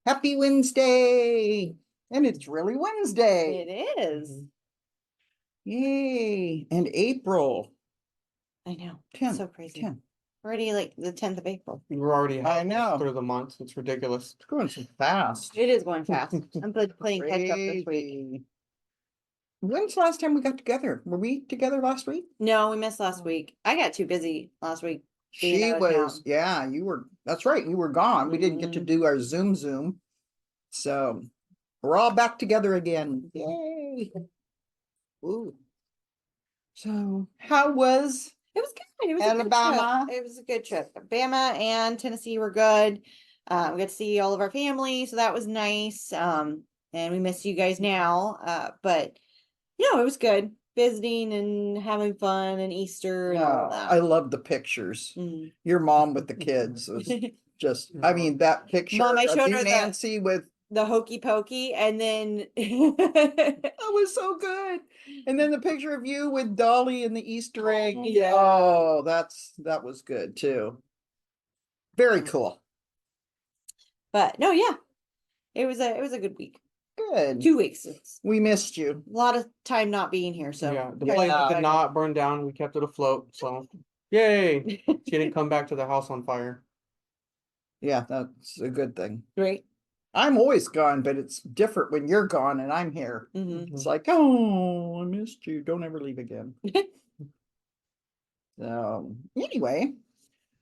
Happy Wednesday. And it's really Wednesday. It is. Yay. And April I know. 10. So crazy. 10. Already like the 10th of April. We're already I know. halfway through the month. It's ridiculous. It's going so fast. It is going fast. I'm playing catch up this week. Crazy. When's the last time we got together? Were we together last week? No, we missed last week. I got too busy last week. being She out of was, town. yeah, you were, that's right. You were gone. We didn't get to do our Zoom. So we're all back together again. Yay. Ooh. So how was It was good. It was Alabama? a good trip. It was a good trip. Alabama and Tennessee were good. We got to see all of our family, so that was nice. And we miss you guys now. But it was good visiting and having fun and Easter and all of that. I love the pictures. Mm. Your mom with the kids was just, I mean, that picture Mom, I of showed you, her Nancy, with the hokey pokey, and then that was so good. And then the picture of you with Dolly and the Easter egg. Yeah. Oh, that was good too. Very cool. But no, yeah, it was a good week. Good. 2 weeks. It's We missed you. a lot of time not being here. So Yeah, the place did not burn down. We kept it afloat. So, yay! She didn't come back to the house on fire. Yeah, that's a good thing. Great. I'm always gone, but it's different when you're gone and I'm here. Mm-hmm. It's like, oh, I missed you. Don't ever leave again. Anyway,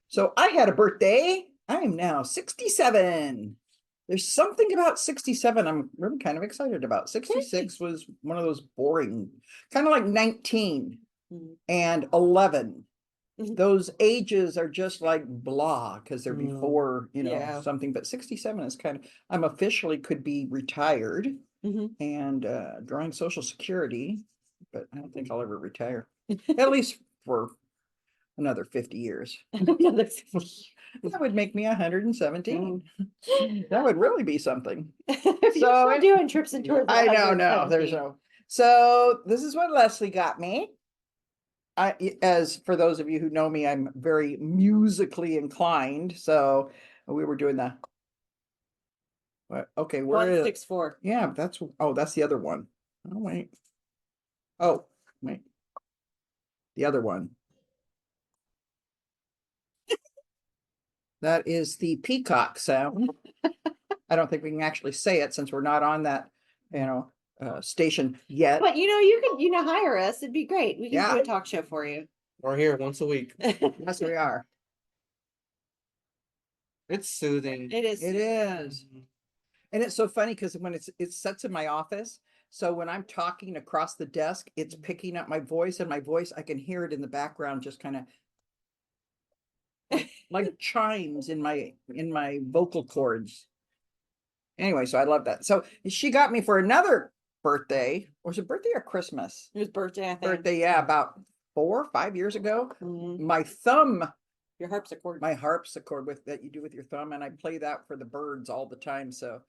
so I had a birthday. I am now 67. There's something about 67 I'm really kind of excited about. 66 was one of those boring, kind of like 19 and 11. Those ages are just like blah because they're before, something. But 67 is kind of, I'm officially could be retired and drawing Social Security, but I don't think I'll ever retire, at least for another 50 years. That would make me 117. That would really be something. So doing trips and tours. I know, no, there's no. So this is what Leslie got me. As for those of you who know me, I'm very musically inclined. So we were doing the. Okay, we're 164. Yeah, that's the other one. Oh wait, the other one. That is the peacock sound. I don't think we can actually say it since we're not on that, station yet. But you can hire us. It'd be great. We can do a talk show for you. We're here once a week. Yes, we are. It's soothing. It is. It is. And it's so funny because when it sets in my office, so when I'm talking across the desk, it's picking up my voice, and my voice, I can hear it in the background, just kind of like chimes in my vocal cords. Anyway, so I love that. So she got me for another birthday. Was it birthday or Christmas? It was birthday, I think. Birthday, yeah, about 4 or 5 years ago. My thumb. Your harpsichord. My harpsichord that you do with your thumb, and I play that for the birds all the time. So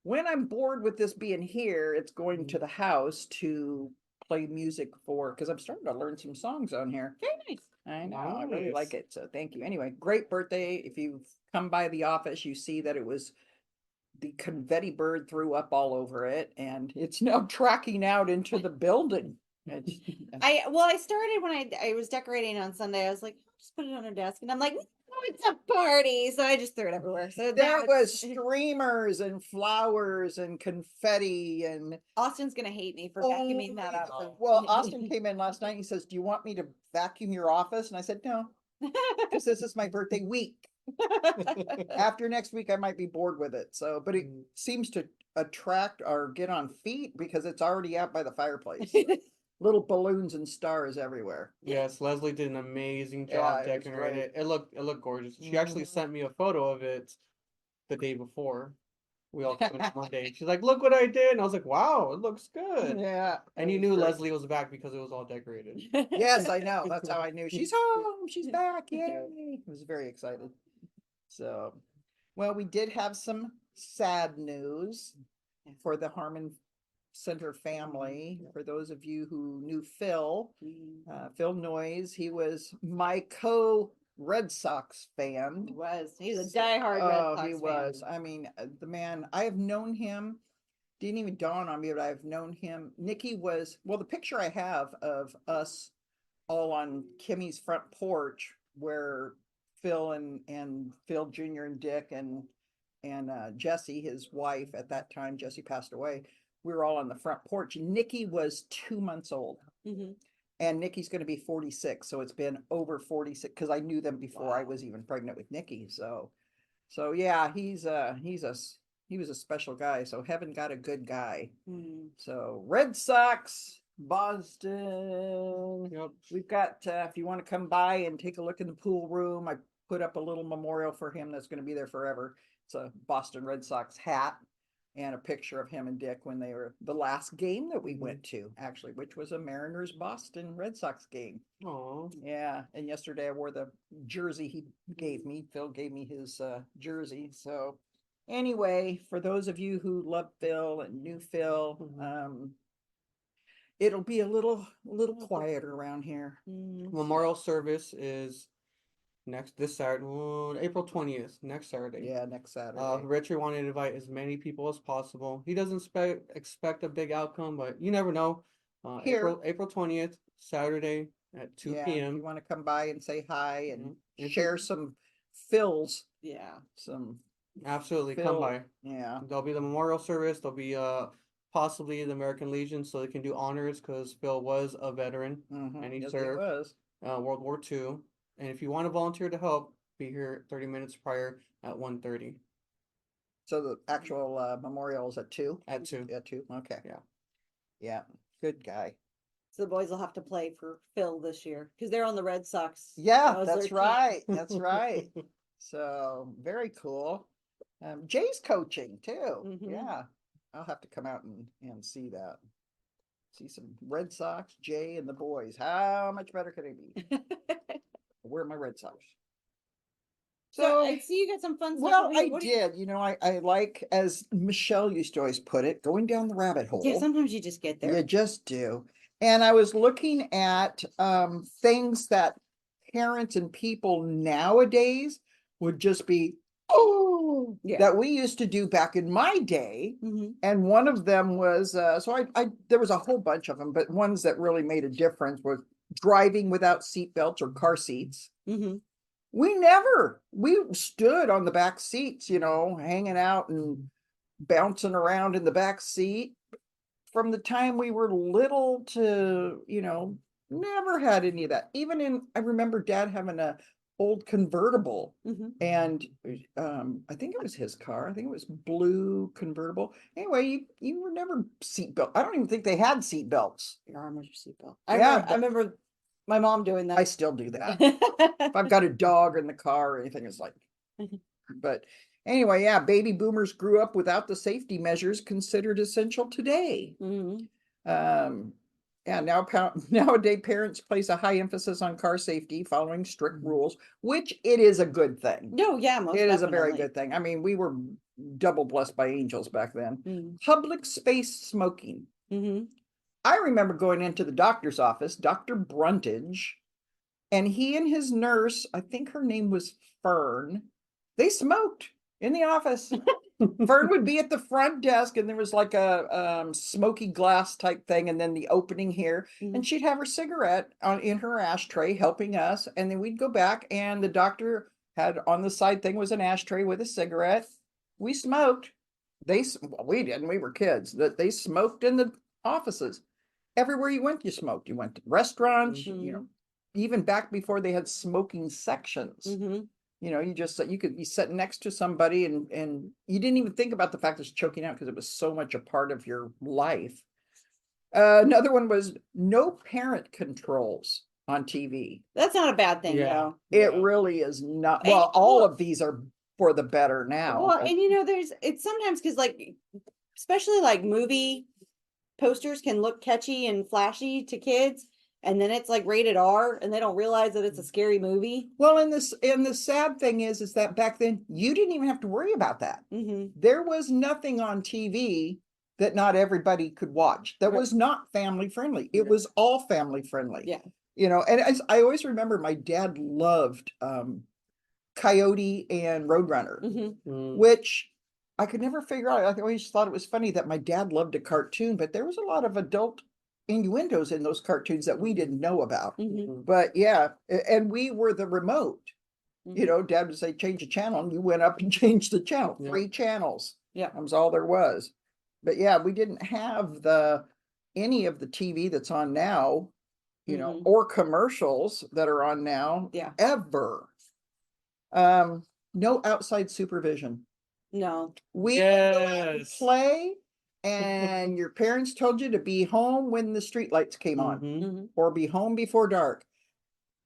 when I'm bored with this being here, it's going to the house to play music because I'm starting to learn some songs on here. Very nice. I know, I really like it. So thank you. Anyway, great birthday. If you've come by the office, you see that it was the confetti bird threw up all over it, and it's now tracking out into the building. I started when I was decorating on Sunday. I was like, I'll just put it on her desk, and I'm like, oh, it's a party, so I just threw it everywhere. So there was streamers and flowers and confetti, and Austin's gonna hate me for vacuuming that up. Well, Austin came in last night and he says, do you want me to vacuum your office? And I said, no, because this is my birthday week. After next week I might be bored with it. So, but it seems to attract or get on feet because it's already out by the fireplace. Little balloons and stars everywhere. Yes, Leslie did an amazing job decorating it. It looked gorgeous. She actually sent me a photo of it the day before. We all came in one day. She's like, look what I did. And I was like, wow, it looks good. Yeah. And you knew Leslie was back because it was all decorated. Yes, I know. That's how I knew. She's home. She's back. Yay. I was very excited. So, well, we did have some sad news for the Harman Center family. For those of you who knew Phil Noyes, he was my Red Sox fan. He's a diehard Red Oh, Sox he fan. was. I mean, the man, I have known him, didn't even dawn on me, but I've known him. Nikki was, well, the picture I have of us all on Kimmy's front porch where Phil and Phil Jr. and Dick and Jesse, his wife at that time, Jesse passed away. We were all on the front porch. Nikki was 2 months old. Mm-hmm. And Nikki's going to be 46, so it's been over 46 because I knew them before I was even pregnant with Nikki. So yeah, he was a special guy. So heaven got a good guy. Mm. So Red Sox, Boston. Yep. We've got if you want to come by and take a look in the pool room, I put up a little memorial for him that's going to be there forever. It's a Boston Red Sox hat and a picture of him and Dick when they were the last game that we went to, actually, which was a Mariners Boston Red Sox game. Oh. Yeah, and yesterday I wore the jersey he gave me. Phil gave me his jersey. So anyway, for those of you who love Phil and knew Phil, it'll be a little quieter around here. Memorial service is this Saturday, April 20th, next Saturday. Yeah, next Saturday. Richard wanted to invite as many people as possible. He doesn't expect a big outcome, but you never know. April 20th, Saturday at 2 If p.m. you want to come by and say hi and Mhm. share some Phil's. Yeah. Some Absolutely, Phil, come by. Yeah. There'll be the memorial service. There'll be possibly the American Legion, so they can do honors because Phil was a veteran and he Yes, served was. World War II. And if you want to volunteer to help, be here 30 minutes prior at 1:30. So the actual memorial is at 2? At 2. At 2, okay. Yeah. Yeah, good guy. So the boys will have to play for Phil this year because they're on the Red Sox. Yeah, as that's their team. right. That's right. So very cool. Jay's coaching too. Mhm. Yeah, I'll have to come out and see that. See some Red Sox, Jay and the boys. How much better could it be? Where are my Red Sox? So I see you got some fun stuff. Well, over here. I What do did. You know, I like, as Michelle used to always put it, going down the rabbit hole. Yeah, sometimes you just get there. You just do. And I was looking at things that parents and people nowadays would just be, oh, Yeah. that we used to do back in my day. Mhm. And one of them was, so I there was a whole bunch of them, but ones that really made a difference was driving without seatbelts or car seats. Mhm. We stood on the back seats, you know, hanging out and bouncing around in the back seat from the time we were little to, you know, never had any of that. I remember Dad having a old convertible Mhm. and I think it was his car. I think it was blue convertible. Anyway, you were never seatbelt. I don't even think they had seatbelts. Your arm was your seatbelt. Yeah, I remember my mom doing I that. still do that. If I've got a dog in the car or anything, it's like, but anyway, yeah, baby boomers grew up without the safety measures considered essential today. Mhm. Yeah, nowadays parents place a high emphasis on car safety, following strict rules, which it is a good thing. No, yeah, most It is a very definitely. good thing. I mean, we were double blessed by angels back then. Mhm. Public space smoking. Mhm. I remember going into the doctor's office, Dr. Bruntage, and he and his nurse, I think her name was Fern, they smoked in the office. Fern would be at the front desk and there was like a smoky glass type thing and then the opening here, Mhm. and she'd have her cigarette in her ashtray helping us, and then we'd go back and the doctor had on the side thing was an ashtray with a cigarette. We smoked. We didn't, we were kids, that they smoked in the offices. Everywhere you went, you smoked. You went to restaurants, you know, even back before they had smoking sections. Mhm. You know, you could be sitting next to somebody and you didn't even think about the fact that it's choking out because it was so much a part of your life. Another one was no parent controls on TV. That's not a bad thing, Yeah. though. It really is not. And- Well, all well- of these are for the better now. Well, but- and you know, it's sometimes because like, especially like movie posters can look catchy and flashy to kids, and then it's like rated R, and they don't realize that it's a scary movie. Well, and the sad thing is that back then you didn't even have to worry about that. Mm-hmm. There was nothing on TV that not everybody could watch. That Right. was not family friendly. It was all family friendly. Yeah. You know, and as I always remember my dad loved Coyote and Roadrunner, Mm. which I could never figure out. I always thought it was funny that my dad loved a cartoon, but there was a lot of adult innuendos in those cartoons that we didn't know about. But yeah, and we were the remote. You know, dad would say, change the channel, and you went up and changed the channel. Yeah. 3 channels. Yeah. That was all there was. But yeah, we didn't have any of the TV that's on now, you know, or commercials that are on now. Yeah. Ever. No outside supervision. No. We Yes. play, and your parents told you to be home when the street lights came on, or be home before dark.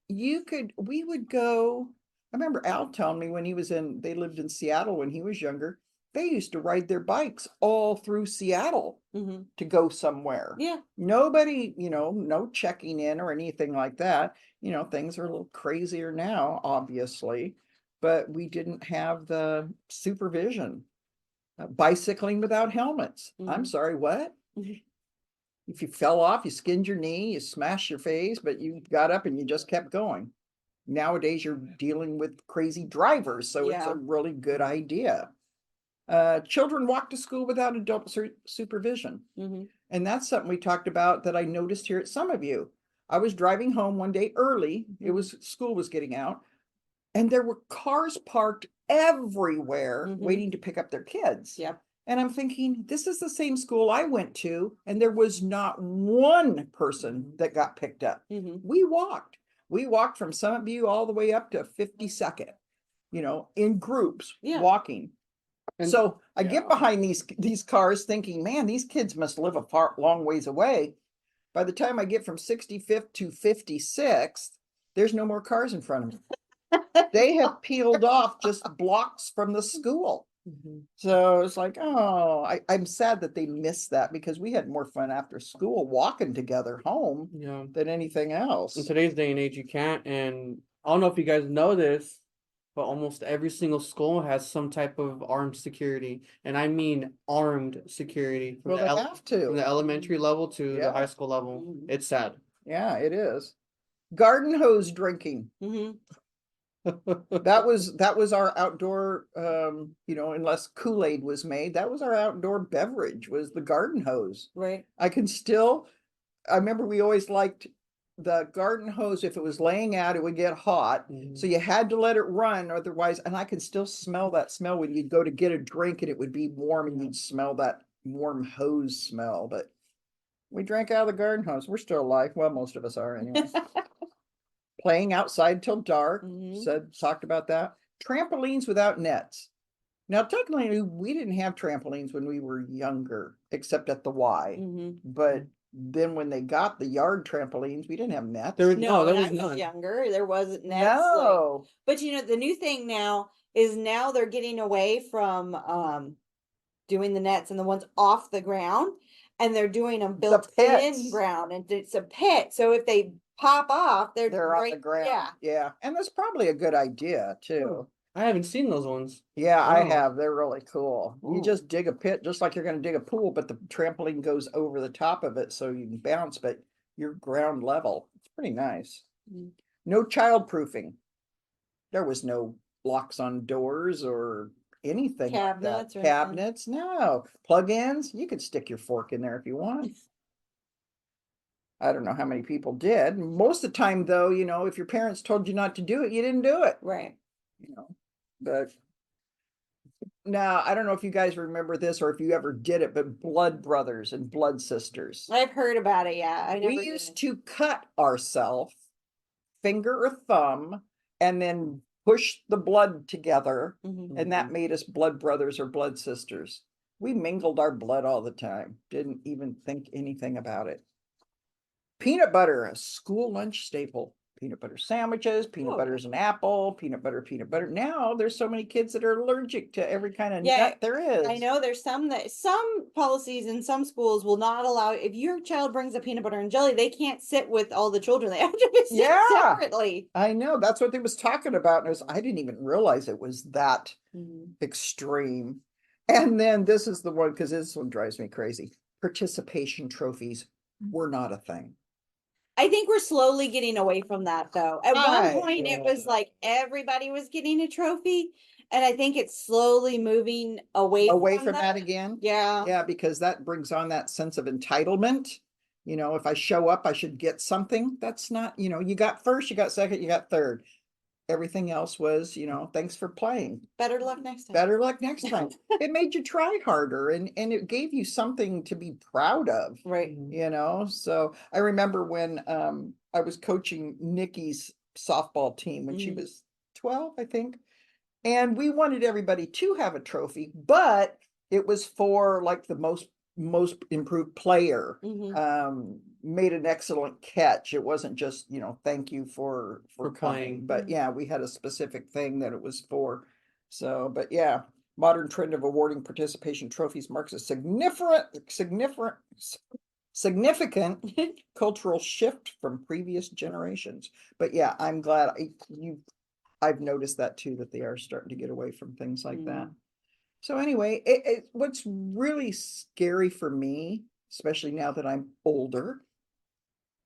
We would go. I remember Al telling me when they lived in Seattle when he was younger, they used to ride their bikes all through Seattle to go somewhere. Yeah. Nobody, you know, no checking in or anything like that. You know, things are a little crazier now, obviously, but we didn't have the supervision. Bicycling without helmets. I'm sorry, what? If you fell off, you skinned your knee, you smashed your face, but you got up and you just kept going. Nowadays, you're dealing with crazy drivers, so it's a really good idea. Children walk to school without adult supervision. And that's something we talked about that I noticed here at some of you. I was driving home one day early. School was getting out, and there were cars parked everywhere waiting to pick up their kids. Yep. And I'm thinking, this is the same school I went to, and there was not one person that got picked up. We walked from Summit View all the way up to 52nd, you know, in groups, walking. And so I get behind these cars thinking, man, these kids must live a long ways away. By the time I get from 65th to 56th, there's no more cars in front of me. They have peeled off just blocks from the school. So it's like, oh, I'm sad that they missed that, because we had more fun after school walking together home than anything else. In today's day and age, you can't. And I don't know if you guys know this, but almost every single school has some type of armed security. And I mean armed security. Well, they have to. From the elementary level to the high school level. It's sad. Yeah, it is. Garden hose drinking. That was our outdoor, you know, unless Kool-Aid was made, that was our outdoor beverage, was the garden hose. Right. I remember we always liked the garden hose. If it was laying out, it would get hot. So you had to let it run, otherwise, and I can still smell that smell when you'd go to get a drink and it would be warm and you'd smell that warm hose smell. But we drank out of the garden hose. We're still alive. Well, most of us are anyway. Playing outside till dark, talked about that. Trampolines without nets. Now, technically, we didn't have trampolines when we were younger, except at the Y. But then when they got the yard trampolines, we didn't have nets. There was none. younger. There wasn't nets. No. But you know, the new thing now is they're getting away from doing the nets and the ones off the ground, and they're doing them built in ground, and it's a pit. So if they pop off, they're on the ground. Yeah. And that's probably a good idea too. I haven't seen those ones. Yeah, I have. They're really cool. You just dig a pit just like you're going to dig a pool, but the trampoline goes over the top of it so you can bounce, but you're ground level. It's pretty nice. No child proofing. There was no locks on doors or anything cabinets like that. Cabinets, no. Plug-ins, you could stick your fork in there if you want. I don't know how many people did. Most of the time, though, you know, if your parents told you not to do it, you didn't do it. Right. You know, but now I don't know if you guys remember this or if you ever did it, but blood brothers and blood sisters. I've heard about it. Yeah. We used to cut ourselves, finger or thumb, and then push the blood together. And that made us blood brothers or blood sisters. We mingled our blood all the time. Didn't even think anything about it. Peanut butter, a school lunch staple. Peanut butter sandwiches, peanut butter is an apple, peanut butter. Now there's so many kids that are allergic to every kind of nut there is. I know there's some policies in some schools will not allow, if your child brings a peanut butter and jelly, they can't sit with all the children. They have to sit separately. I know. That's what they was talking about. And I didn't even realize it was that extreme. And then this is the one, because this one drives me crazy. Participation trophies were not a thing. I think we're slowly getting away from that though. At Right. one point, it was like everybody was getting a trophy, and I think it's slowly moving Away from that again. Yeah. Yeah, because that brings on that sense of entitlement. If I show up, I should get something. That's not, you got first, you got second, you got third. Everything else was, thanks for playing. Better luck next time. Better luck next time. It made you try harder and it gave you something to be proud of. Right. So I remember when I was coaching Nikki's softball team when she was 12, I think. And we wanted everybody to have a trophy, but it was for like the most improved player, made an excellent catch. It wasn't just, thank you for playing. but yeah, we had a specific thing that it was for. So, but yeah, modern trend of awarding participation trophies marks a significant cultural shift from previous generations. But yeah, I'm glad I've noticed that too, that they are starting to get away from things like that. So anyway, what's really scary for me, especially now that I'm older,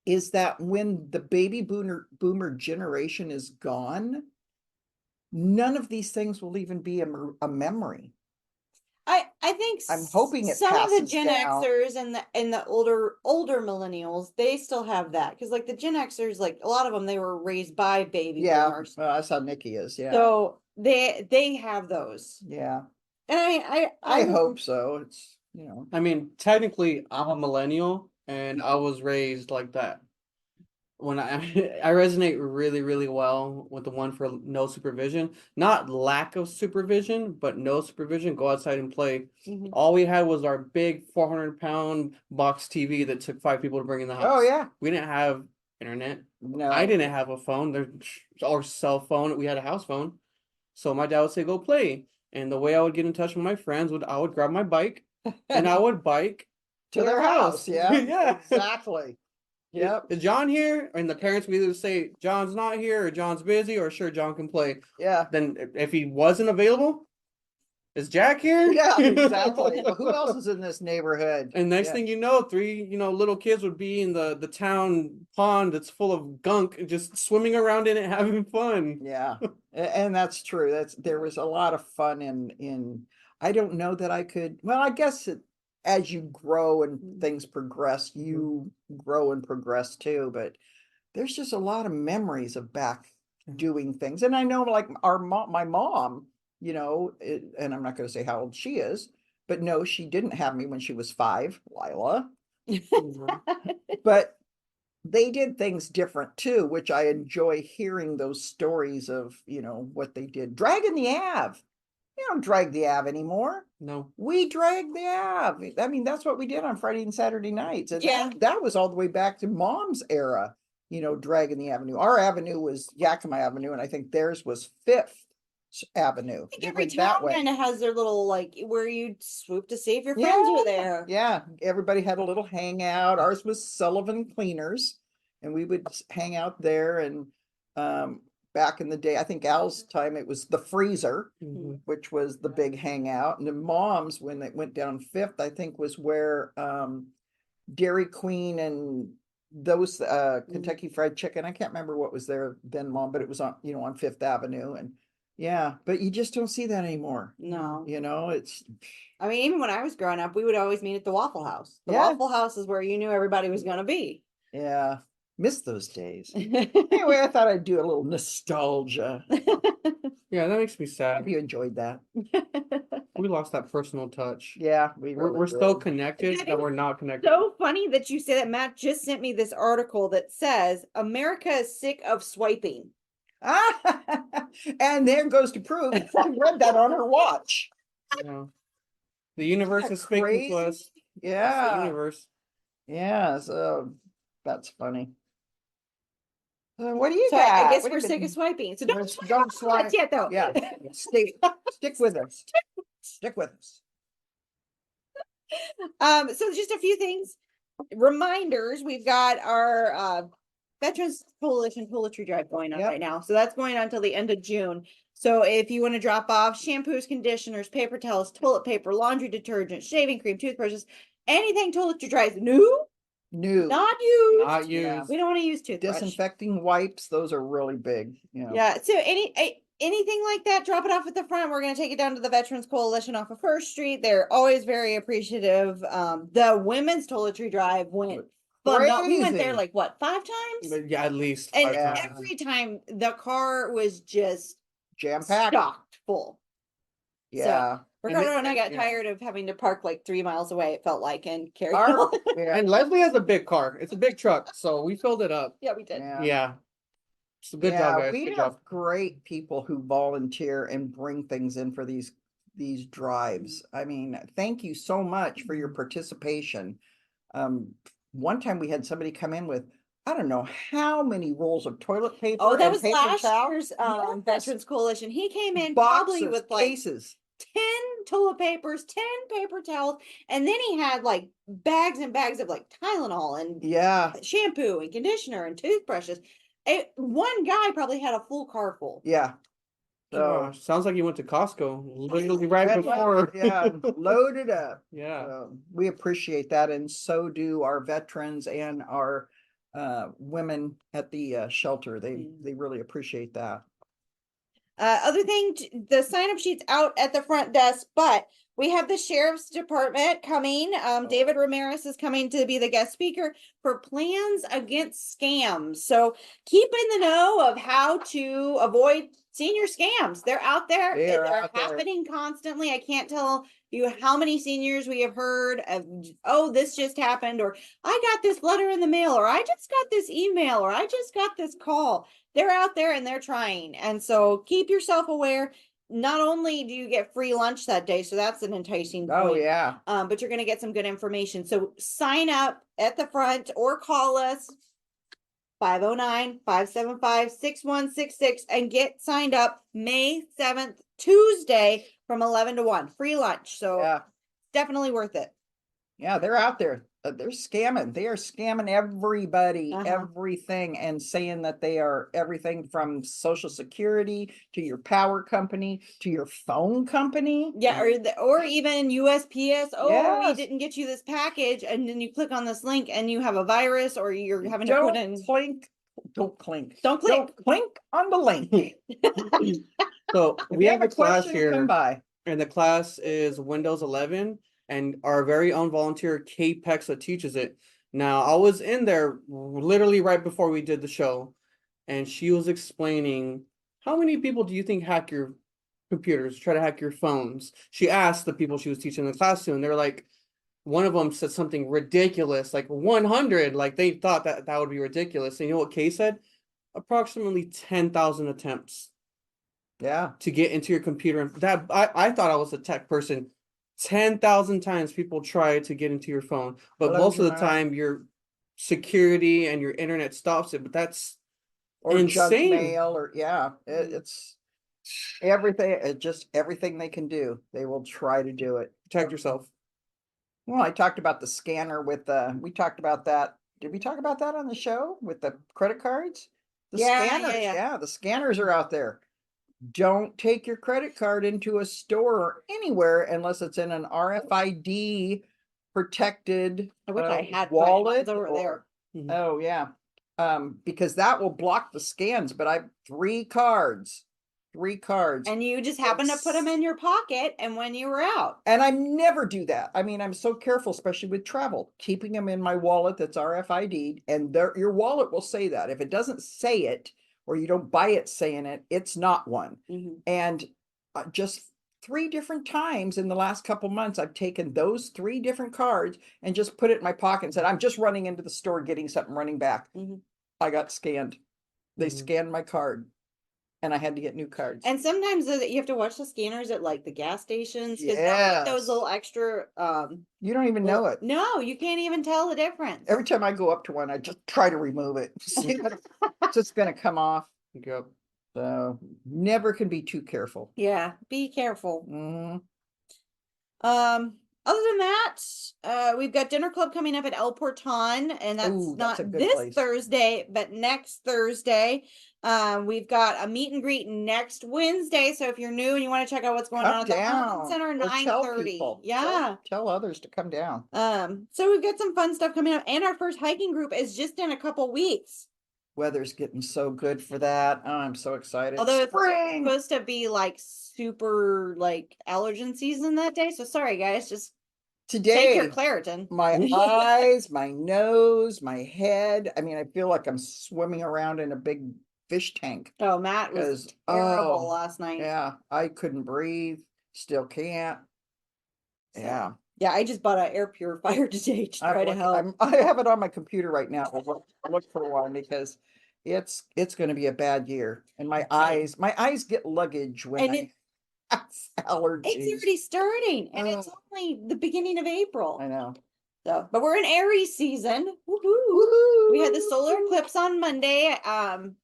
is that when the baby boomer generation is gone, none of these things will even be a memory. I think I'm hoping it some of the passes Gen down. Xers and the older millennials, they still have that, because like the Gen Xers, like a lot of them, they were raised by baby boomers. Well, that's how Nikki is. Yeah. So they have those. Yeah. And I hope so. It's I mean, technically, I'm a millennial, and I was raised like that. When I I resonate really, really well with the one for no supervision, not lack of supervision, but no supervision. Go outside and play. All we had was our big 400-pound box TV that took 5 people to bring in the house. Oh yeah. We didn't have internet. No. I didn't have a phone or cell phone. We had a house phone. So my dad would say, go play. And the way I would get in touch with my friends I would grab my bike and I would bike to their house. Yeah. Yeah. Exactly. Yep. Is John here? And the parents would either say, John's not here, or John's busy, or sure, John can play. Yeah. Then if he wasn't available, is Jack here? Yeah, exactly. Who else is in this neighborhood? And next thing you know, 3, little kids would be in the town pond that's full of gunk, just swimming around in it, having fun. Yeah. And that's true. There was a lot of fun in I don't know that I could, well, I guess as you grow and things progress, you grow and progress too, but there's just a lot of memories of back doing things. And I know like my mom, and I'm not going to say how old she is, but no, she didn't have me when she was 5, Lila. But they did things different too, which I enjoy hearing those stories of, what they did. Dragging the Ave. You don't drag the Ave anymore. No. We drag the Ave. I mean, that's what we did on Friday and Saturday nights. And that was all the way back to Mom's era, dragging the avenue. Our avenue was Yakima Avenue, and I think theirs was 5th Avenue. I think every town kind of has their little, like, where you swoop to see if your friends were there. Yeah, everybody had a little hangout. Ours was Sullivan Cleaners, and we would hang out there. And back in the day, I think Al's time, it was the Freezer, which was the big hangout. And the Mom's, when they went down 5th, I think was where Dairy Queen and those Kentucky Fried Chicken. I can't remember what was there then, Mom, but it was on, on 5th Avenue. And yeah, but you just don't see that anymore. No. I mean, even when I was growing up, we would always meet at the Waffle House. The Waffle House is where you knew everybody was going to be. Yeah. Miss those days. Anyway, I thought I'd do a little nostalgia. Yeah, that makes me sad. Hope you enjoyed that. We lost that personal touch. Yeah, we're still connected, but we're not connected. So funny that you say that. Matt just sent me this article that says America is sick of swiping. And there goes to prove I read that on her watch. Yeah. The universe is speaking to us. Yeah. The universe. Yeah, so that's funny. What do you got? I guess we're sick of swiping. So don't swipe yet, though. Yeah, stick with us. Stick with us. So just a few things. Reminders. We've got our Veterans Coalition Toiletry Drive going on right now. So that's going on until the end of June. So if you want to drop off shampoos, conditioners, paper towels, toilet paper, laundry detergent, shaving cream, toothbrushes, anything toiletry dry is new. New. not used. Not Yeah. used. We don't want to use toothbrush. Disinfecting wipes, those are really big, you know. Yeah. So anything like that, drop it off at the front. We're gonna take it down to the Veterans Coalition off of First Street. They're always very appreciative. The women's toiletry drive went phenomenal. We went there Crazy. like what, 5 times? Yeah, at least And 5 times. every time the car was just Jam-packed. stocked full. Yeah. Ricardo and I got yeah. tired of having to park like 3 miles away, it felt like, and carry Our- on. yeah. And Leslie has a big car. It's a big truck, so we filled it up. Yeah, we did. Yeah. Yeah. So good Yeah, job, guys. we Good have job. great people who volunteer and bring things in for these drives. I mean, thank you so much for your participation. One time we had somebody come in with, I don't know how many rolls of toilet paper. Oh, that and was paper last towel. year's Yes. Veterans Coalition. He came in probably Boxes, with like cases. 10 toilet papers, 10 paper towels, and then he had like bags and bags of like Tylenol and Yeah, shampoo and conditioner and toothbrushes. One guy probably had a full car full. yeah. So Gosh, sounds like you went to Costco literally right yeah, before. yeah, load it up. Yeah. We appreciate that, and so do our veterans and our women at the shelter. They really appreciate that. Other thing, the sign up sheet's out at the front desk, but we have the sheriff's department coming. David Ramirez is coming to be the guest speaker for plans against scams. So keep in the know of how to avoid senior scams. They're out there. They are They're out there. happening constantly. I can't tell you how many seniors we have heard of, oh, this just happened, or I got this letter in the mail, or I just got this email, or I just got this call. They're out there and they're trying. And so keep yourself aware. Not only do you get free lunch that day, so that's an enticing point. Oh yeah. But you're going to get some good information. So sign up at the front or call us 509-575-6166 and get signed up May 7th, Tuesday from 11 to 1. Free lunch. So Yeah. definitely worth it. Yeah, they're out there. They're scamming. They are scamming everybody, Uh-huh. everything, and saying that they are everything from Social Security to your power company to your phone company. Yeah, or even USPS. Oh, we Yes. didn't get you this package, and then you click on this link and you have a virus, or you're having to put in. Don't clink. Don't clink. Don't click. Don't clink on the link. So If we you have a class question, come here, by. and the class is Windows 11, and our very own volunteer Kate Pexa teaches it. Now, I was in there literally right before we did the show, and she was explaining how many people do you think hack your computers, try to hack your phones? She asked the people she was teaching the class to, and they're like, one of them said something ridiculous, like 100, like they thought that would be ridiculous. And you know what Kay said? Approximately 10,000 attempts Yeah. to get into your computer. And that I thought I was a tech person. 10,000 times people try to get into your phone, but Hello, most of the Joanna. time your security and your internet stops it. But that's Or junk insane. mail, or it's everything. Just everything they can do. They will try to do it. Protect yourself. Well, I talked about the scanner with we talked about that. Did we talk about that on the show with the credit cards? The Yeah, scanners, yeah. the scanners are out there. Don't take your credit card into a store or anywhere unless it's in an RFID protected I wish I had mine. wallet. It's over there. Mhm. Oh yeah. Because that will block the scans, but I've 3 cards. And you just happen to put them in your pocket, and when you were out. And I never do that. I mean, I'm so careful, especially with travel, keeping them in my wallet that's RFID, and your wallet will say that. If it doesn't say it, or you don't buy it saying it, it's not one. Mhm. And just 3 different times in the last couple months, I've taken those 3 different cards and just put it in my pocket and said, I'm just running into the store, getting something, running back. Mhm. I got scanned. They Mhm. scanned my card, and I had to get new cards. And sometimes you have to watch the scanners at like the gas stations, because they'll put those Yes. little extra. You don't even know it. No, you can't even tell the difference. Every time I go up to one, I just try to remove it. See if it's just going to come off. Yep. So never can be too careful. Yeah, be careful. Mhm. Other than that, we've got dinner club coming up at El Porton, and that's Ooh, not that's a good this place. Thursday, but next Thursday. We've got a meet and greet next Wednesday. So if you're new and you want to check out what's going on Come at the Harman down. Center, Or 9:30. people. Yeah. Tell others to come down. So we've got some fun stuff coming up, and our first hiking group is just in a couple weeks. Weather's getting so good for that. Oh, I'm so excited. Although it's Spring. supposed to be like super like allergen season that day. So sorry guys, just take your Today, Claritin. my eyes, my nose, my head. I mean, I feel like I'm swimming around in a big fish tank. Oh, Matt was 'Cause, terrible oh, last night. Yeah, I couldn't breathe. Still can't. So, Yeah. yeah, I just bought an air purifier today to try to help. I have it on my computer right now. I'll look for one because it's going to be a bad year. And my eyes get luggage when And I have allergies. It's already starting, and it's Oh. only the beginning of April. I know. So, but we're in Aries season. Woohoo! Woohoo! We had the solar eclipse on Monday.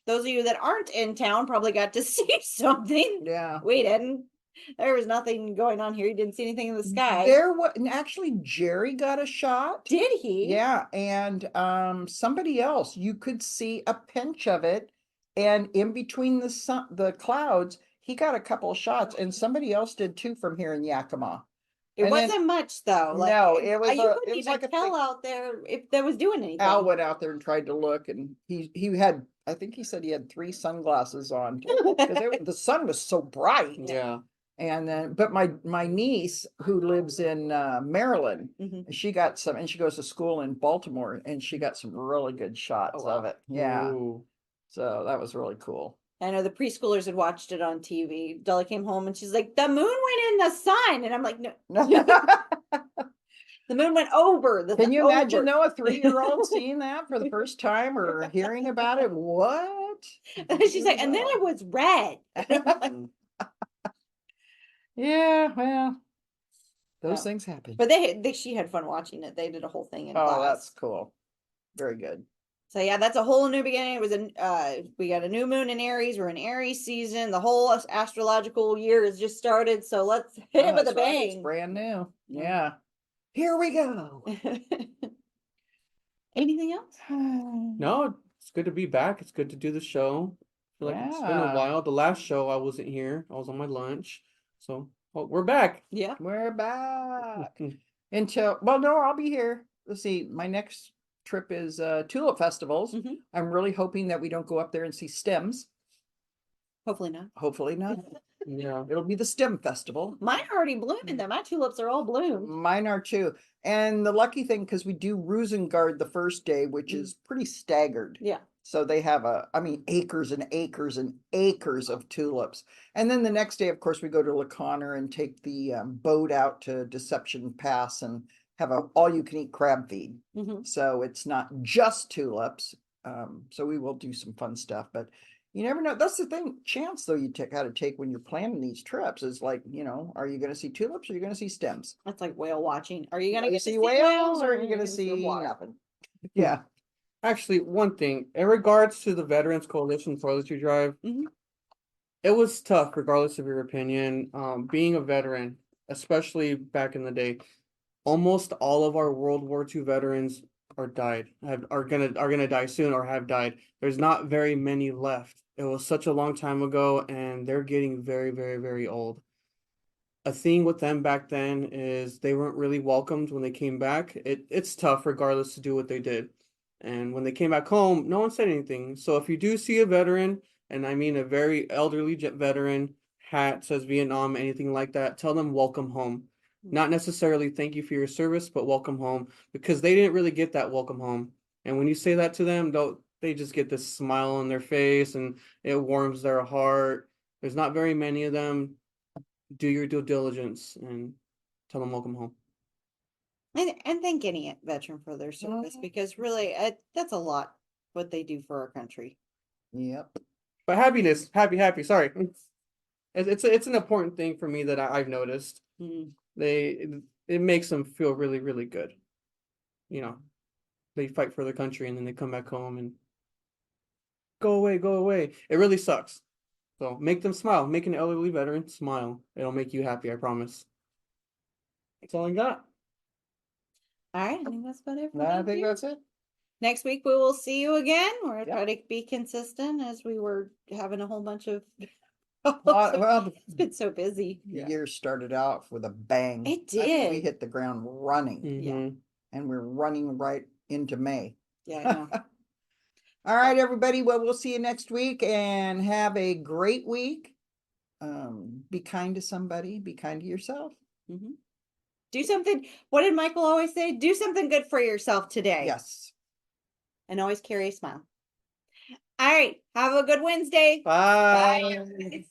Those of you that aren't in town probably got to see something. Yeah. We didn't. There was nothing going on here. You didn't see anything in the sky. There was actually Jerry got a shot. Did he? Yeah, and somebody else, you could see a pinch of it, and in between the clouds, he got a couple of shots, and somebody else did too from here in Yakima. It And then wasn't much though. Like, No, it was you a- couldn't it was even like a tell thing. out there if that was doing anything. Al went out there and tried to look, and he had, I think he said he had 3 sunglasses on because the sun was so bright. Yeah. And then, but my niece who lives in Maryland, Mhm. she got some, and she goes to school in Baltimore, and she got some really good shots of it. Yeah, Ooh. so that was really cool. I know the preschoolers had watched it on TV. Della came home and she's like, "The moon went in the sun," and I'm like, "No, the moon went over the." Can you imagine over. though a 3-year-old seeing that for the first time or hearing about it? What? She's like, and then it was red. Yeah, well, those No. things happen. But she had fun watching it. They did a whole thing in Oh, class. that's cool. Very good. So yeah, that's a whole new beginning. It was we got a new moon in Aries. We're in Aries season. The whole astrological year has just started. So let's hit it with a That's right, it's bang. brand new. Yeah. Here we go. Anything else? No, it's good to be back. It's good to do the show. I feel like it's been a Yeah. while. The last show I wasn't here. I was on my lunch. So we're back. Yeah. We're back. No, I'll be here. Let's see. My next trip is tulip festivals. Mhm. I'm really hoping that we don't go up there and see stems. Hopefully not. Hopefully not. Yeah. It'll be the STEM festival. Mine are already blooming though. My tulips are all bloomed. Mine are too. And the lucky thing, because we do Rosengard the first day, which is pretty staggered. Yeah. So they have acres and acres and acres of tulips. And then the next day, of course, we go to LaConner and take the boat out to Deception Pass and have a all-you-can-eat crab feed. Mhm. So it's not just tulips. So we will do some fun stuff, but you never know. That's the thing. Chance though, you got to take when you're planning these trips is like, are you going to see tulips or are you going to see stems? That's like whale watching. Are you gonna You get to see whales or are you going to gonna see water? nothing? Yeah. Actually, one thing in regards to the Veterans Coalition Toiletry Drive, Mhm. it was tough, regardless of your opinion. Being a veteran, especially back in the day, almost all of our World War II veterans are gonna die soon or have died. There's not very many left. It was such a long time ago, and they're getting very, very, very old. A thing with them back then is they weren't really welcomed when they came back. It's tough regardless to do what they did. And when they came back home, no one said anything. So if you do see a veteran, and I mean a very elderly veteran, hat says Vietnam, anything like that, tell them welcome home. Not necessarily thank you for your service, but welcome home, because they didn't really get that welcome home. And when you say that to them, they just get this smile on their face and it warms their heart. There's not very many of them. Do your due diligence and tell them welcome home. And thank any veteran for their service because really that's a lot what they do for our country. Yep. But happy. Sorry, it's an important thing for me that I've noticed. Mhm. It makes them feel really, really good. They fight for the country and then they come back home and go away. It really sucks. So make them smile. Make an elderly veteran smile. It'll make you happy, I promise. That's all I got. All right, I think that's about it. I think that's it. next week we will see you again. We're Yep. trying to be consistent as we were having a whole bunch of. Well, It's been so busy. the Yeah. year started off with a bang. It I mean, we did. hit the ground running, Mhm. and we're running right into May. Yeah, I know. All right, everybody. Well, we'll see you next week, and have a great week. Be kind to somebody. Be kind to yourself. Mhm. Do something. What did Michael always say? Do something good for yourself today. Yes. And always carry a smile. All right. Have a good Wednesday. Bye. Bye.